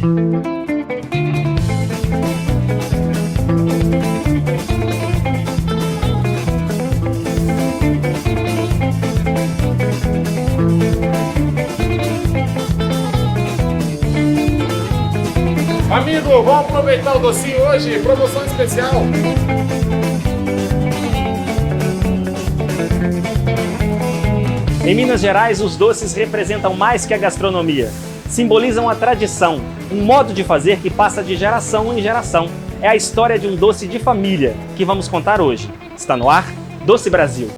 Amigo, vamos aproveitar o docinho hoje, promoção especial. Em Minas Gerais, os doces representam mais que a gastronomia. Simbolizam a tradição, um modo de fazer que passa de geração em geração. É a história de um doce de família que vamos contar hoje. Está no ar, Doce Brasil.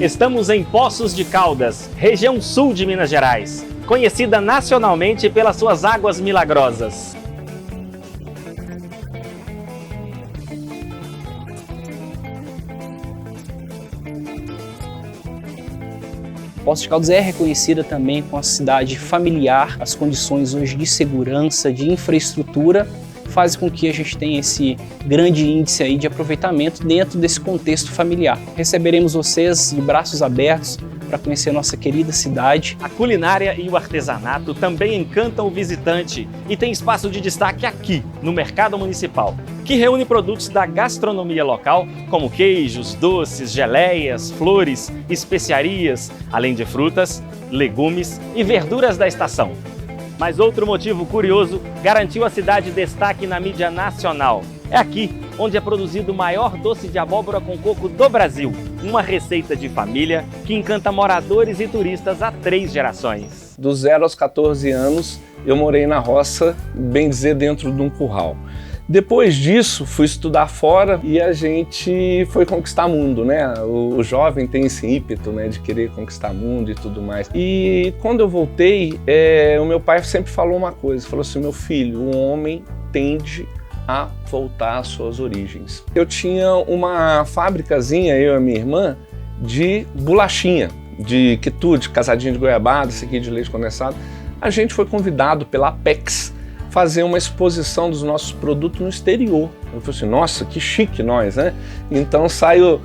Estamos em Poços de Caldas, região sul de Minas Gerais, conhecida nacionalmente pelas suas águas milagrosas. Poços de Caldas é reconhecida também como a cidade familiar. As condições hoje de segurança, de infraestrutura, fazem com que a gente tenha esse grande índice aí de aproveitamento dentro desse contexto familiar. Receberemos vocês de braços abertos para conhecer a nossa querida cidade. A culinária e o artesanato também encantam o visitante e tem espaço de destaque aqui, no Mercado Municipal, que reúne produtos da gastronomia local, como queijos, doces, geleias, flores, especiarias, além de frutas, legumes e verduras da estação. Mas outro motivo curioso garantiu à cidade destaque na mídia nacional. É aqui onde é produzido o maior doce de abóbora com coco do Brasil. Uma receita de família que encanta moradores e turistas há 3 gerações. Dos 0 aos 14 anos, eu morei na roça, bem dizer, dentro de um curral. Depois disso, fui estudar fora e a gente foi conquistar mundo, né? O jovem tem esse ímpeto, né, de querer conquistar mundo e tudo mais. E quando eu voltei, o meu pai sempre falou uma coisa, falou assim: meu filho, o homem tende a voltar às suas origens. Eu tinha uma fábricazinha, eu e a minha irmã, de bolachinha, de quitute, casadinho de goiabada, esse aqui de leite condensado. A gente foi convidado pela Apex fazer uma exposição dos nossos produtos no exterior. Eu falei assim, nossa, que chique nós, né? Então sai o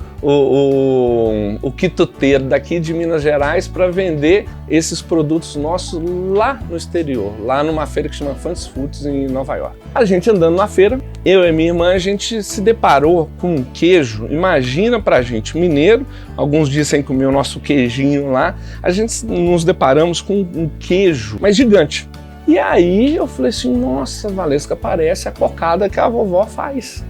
quituteiro daqui de Minas Gerais para vender esses produtos nossos lá no exterior, lá numa feira que chama Fans Foods em Nova York. A gente andando na feira, eu e minha irmã, a gente se deparou com um queijo. Imagina pra gente, mineiro, alguns dias sem comer o nosso queijinho lá, a gente nos deparamos com um queijo, mas gigante. E aí eu falei assim, nossa, Valesca, parece a cocada que a vovó faz.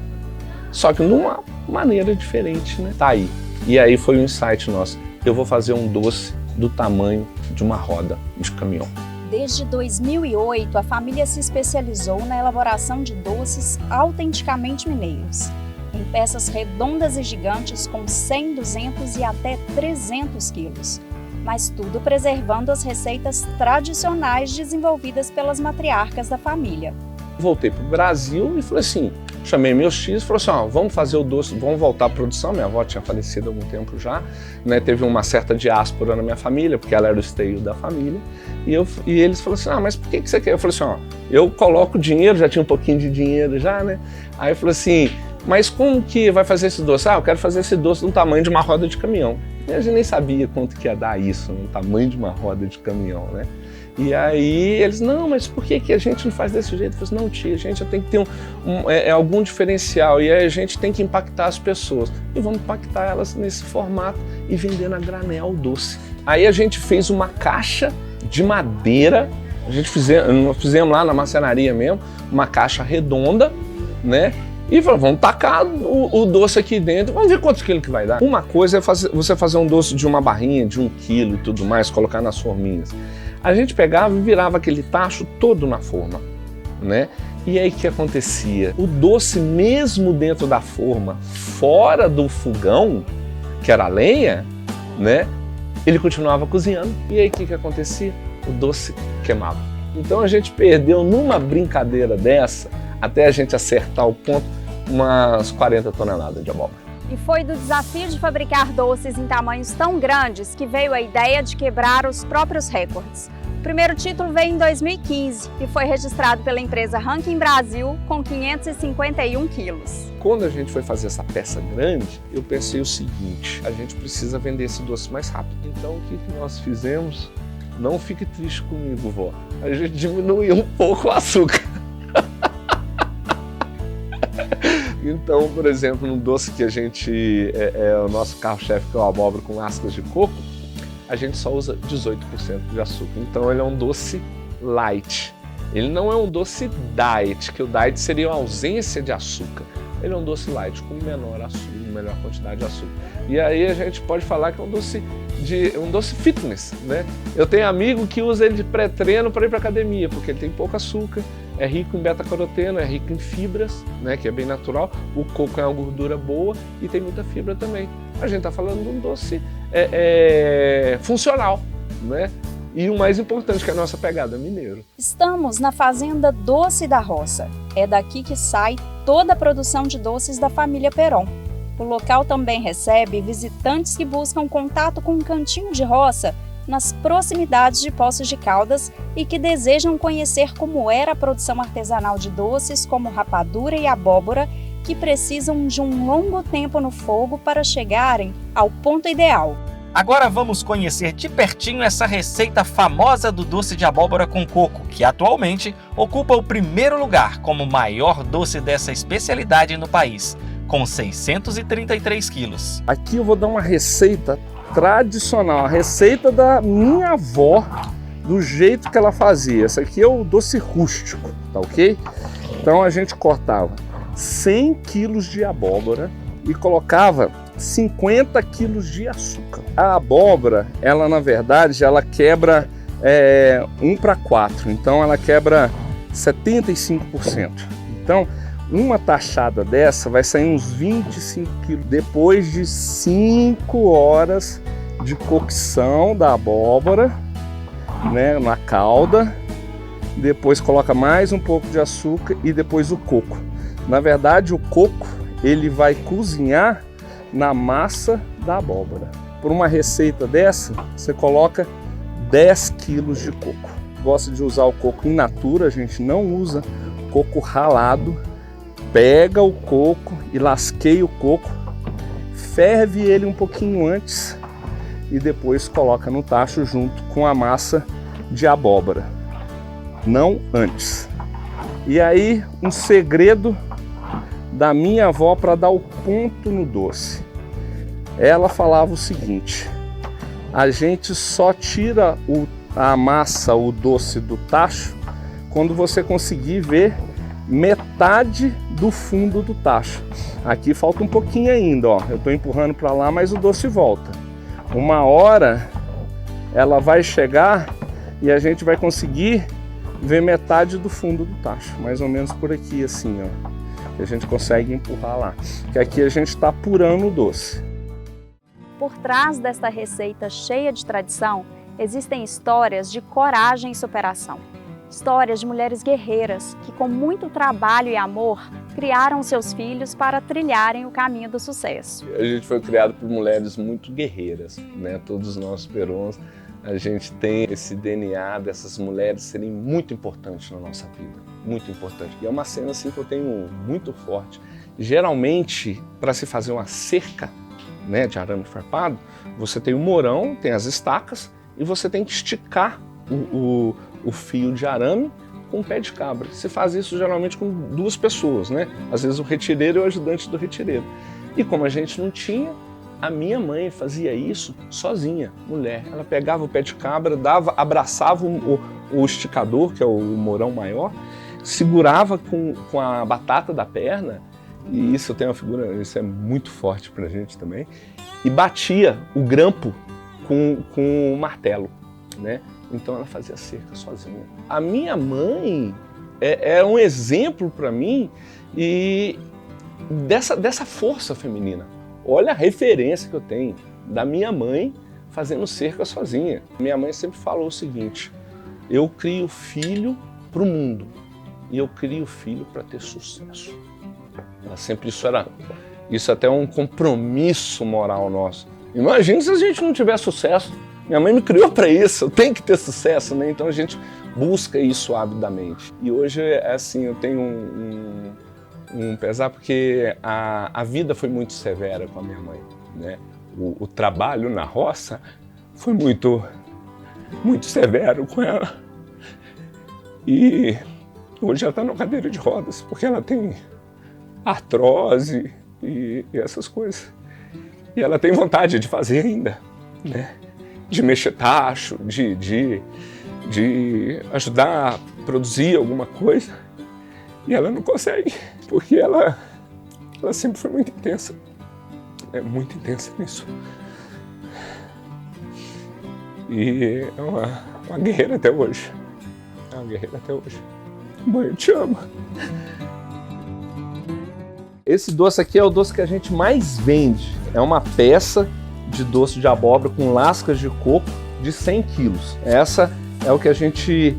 Só que de uma maneira diferente, né? Tá aí. E aí foi um insight nosso. Eu vou fazer um doce do tamanho de uma roda de caminhão. Desde 2008, a família se especializou na elaboração de doces autenticamente mineiros, em peças redondas e gigantes com 100, 200 e até 300 quilos. Mas tudo preservando as receitas tradicionais desenvolvidas pelas matriarcas da família. Voltei para o Brasil e falei assim, chamei meus tios e falei assim, ó, vamos fazer o doce, vamos voltar à produção. Minha avó tinha falecido há algum tempo já, né? Teve uma certa diáspora na minha família, porque ela era o esteio da família. E eles falaram assim, mas por que você quer? Eu falei assim, ó, eu coloco dinheiro, já tinha um pouquinho de dinheiro já, né? Aí eu falei assim, mas como que vai fazer esse doce? Eu quero fazer esse doce no tamanho de uma roda de caminhão. E a gente nem sabia quanto que ia dar isso, no tamanho de uma roda de caminhão, né? E aí eles, não, mas por que a gente não faz desse jeito? Eu falei, não, tia, a gente tem que ter algum diferencial e aí a gente tem que impactar as pessoas. E vamos impactar elas nesse formato e vender na granel o doce. Aí a gente fez uma caixa de madeira, nós fizemos lá na marcenaria mesmo, uma caixa redonda, né? E falou, vamos tacar o doce aqui dentro, vamos ver quantos quilos que vai dar. Uma coisa é você fazer um doce de uma barrinha, de 1 quilo e tudo mais, colocar nas forminhas. A gente pegava e virava aquele tacho todo na forma, né? E aí o que acontecia? O doce mesmo dentro da forma, fora do fogão, que era a lenha, né? Ele continuava cozinhando. E aí o que acontecia? O doce queimava. Então a gente perdeu numa brincadeira dessa, até a gente acertar o ponto, umas 40 toneladas de abóbora. E foi do desafio de fabricar doces em tamanhos tão grandes que veio a ideia de quebrar os próprios recordes. primeiro título veio em 2015 e foi registrado pela empresa Ranking Brasil com 551 quilos. Quando a gente foi fazer essa peça grande, eu pensei o seguinte: a gente precisa vender esse doce mais rápido. Então o que nós fizemos? Não fique triste comigo, vó. A gente diminuiu um pouco o açúcar. Então, por exemplo, no doce que a gente é o nosso carro-chefe, que é o abóbora com lascas de coco, a gente só usa 18% de açúcar. Então ele é um doce light. Ele não é um doce diet, que o diet seria a ausência de açúcar. Ele é um doce light, com menor açúcar, melhor quantidade de açúcar. E aí a gente pode falar que é um doce fitness, né? Eu tenho amigo que usa ele de pré-treino para ir para academia, porque ele tem pouco açúcar, é rico em beta-caroteno, é rico em fibras, né, que é bem natural. O coco é uma gordura boa e tem muita fibra também. A gente está falando de um doce funcional, né? E o mais importante, que é a nossa pegada mineiro. Estamos na Fazenda Doce da Roça. É daqui que sai toda a produção de doces da família Peron. O local também recebe visitantes que buscam contato com um cantinho de roça nas proximidades de Poços de Caldas e que desejam conhecer como era a produção artesanal de doces como rapadura e abóbora, que precisam de um longo tempo no fogo para chegarem ao ponto ideal. Agora vamos conhecer de pertinho essa receita famosa do doce de abóbora com coco, que atualmente ocupa o primeiro lugar como maior doce dessa especialidade no país, com 633 quilos. Aqui eu vou dar uma receita tradicional, a receita da minha avó, do jeito que ela fazia. Essa aqui é o doce rústico, tá ok? Então a gente cortava 100 quilos de abóbora e colocava 50 quilos de açúcar. A abóbora, ela na verdade, ela quebra 1 para 4, então ela quebra 75%. Então, uma tachada dessa vai sair uns 25 quilos. Depois de 5 horas de cocção da abóbora, né, na calda, depois coloca mais um pouco de açúcar e depois o coco. Na verdade, o coco, ele vai cozinhar na massa da abóbora. Por uma receita dessa, você coloca 10 quilos de coco. Gosto de usar o coco in natura, a gente não usa coco ralado. Pega o coco e lasqueia o coco, ferve ele um pouquinho antes e depois coloca no tacho junto com a massa de abóbora, não antes. E aí, um segredo da minha avó para dar o ponto no doce. Ela falava o seguinte: a gente só tira a massa, o doce do tacho, quando você conseguir ver metade do fundo do tacho. Aqui falta um pouquinho ainda, ó. Eu estou empurrando para lá, mas o doce volta. Uma hora ela vai chegar e a gente vai conseguir ver metade do fundo do tacho, mais ou menos por aqui, assim, ó. Que a gente consegue empurrar lá. Que aqui a gente está apurando o doce. Por trás desta receita cheia de tradição, existem histórias de coragem e superação. Histórias de mulheres guerreiras que, com muito trabalho e amor, criaram seus filhos para trilharem o caminho do sucesso. A gente foi criado por mulheres muito guerreiras, né? Todos nós perons, a gente tem esse DNA dessas mulheres serem muito importantes na nossa vida, muito importante. E é uma cena assim que eu tenho muito forte. Geralmente, para se fazer uma cerca, né, de arame farpado, você tem o morão, tem as estacas e você tem que esticar o fio de arame com o pé de cabra. Se faz isso geralmente com 2 pessoas, né? Às vezes o retireiro e o ajudante do retireiro. E como a gente não tinha, a minha mãe fazia isso sozinha, mulher. Ela pegava o pé de cabra, abraçava o esticador, que é o morão maior, segurava com a batata da perna, e isso tem uma figura, isso é muito forte pra gente também, e batia o grampo com o martelo, né? Então ela fazia cerca sozinha. A minha mãe é um exemplo para mim e dessa força feminina. Olha a referência que eu tenho da minha mãe fazendo cerca sozinha. Minha mãe sempre falou o seguinte: eu crio filho para o mundo e eu crio filho para ter sucesso. Ela sempre isso até é um compromisso moral nosso. Imagina se a gente não tiver sucesso. Minha mãe me criou para isso, eu tenho que ter sucesso, né? Então a gente busca isso avidamente. E hoje, assim, eu tenho um pesar porque a vida foi muito severa com a minha mãe, né? O trabalho na roça foi muito severo com ela. E hoje ela está na cadeira de rodas, porque ela tem artrose e essas coisas. E ela tem vontade de fazer ainda, né? De mexer tacho, de ajudar a produzir alguma coisa. E ela não consegue, porque ela sempre foi muito intensa. É muito intensa nisso. E é uma guerreira até hoje. É uma guerreira até hoje. Mãe, eu te amo. Esse doce aqui é o doce que a gente mais vende. É uma peça de doce de abóbora com lascas de coco de 100 quilos. Essa é o que a gente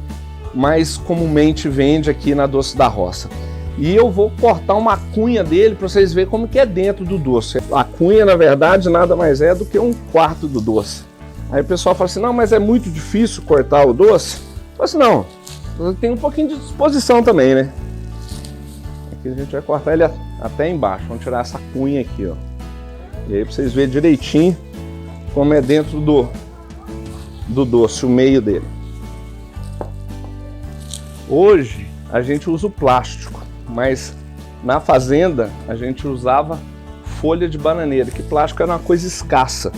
mais comumente vende aqui na Doce da Roça. E eu vou cortar uma cunha dele para vocês verem como que é dentro do doce. A cunha, na verdade, nada mais é do que 1/4 do doce. Aí o pessoal fala assim, não, mas é muito difícil cortar o doce. Eu falo assim, não, tem um pouquinho de disposição também, né? Aqui a gente vai cortar ele até embaixo. Vamos tirar essa cunha aqui, ó. E aí para vocês verem direitinho como é dentro do doce, o meio dele. Hoje a gente usa o plástico, mas na fazenda a gente usava folha de bananeira, que plástico era uma coisa escassa.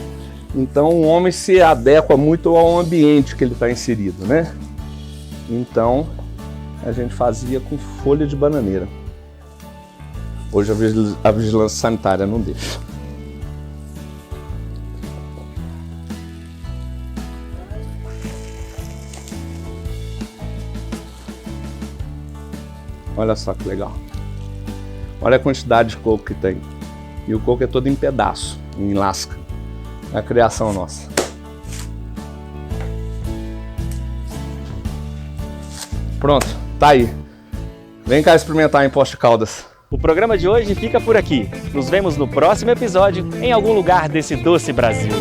Então o homem se adequa muito ao ambiente que ele está inserido, né? Então a gente fazia com folha de bananeira. Hoje a vigilância sanitária não deixa. Olha só que legal. Olha a quantidade de coco que tem. E o coco é todo em pedaço, em lasca. É a criação nossa. Pronto, tá aí. Vem cá experimentar em Poços de Caldas. O programa de hoje fica por aqui. Nos vemos no próximo episódio, em algum lugar desse doce Brasil.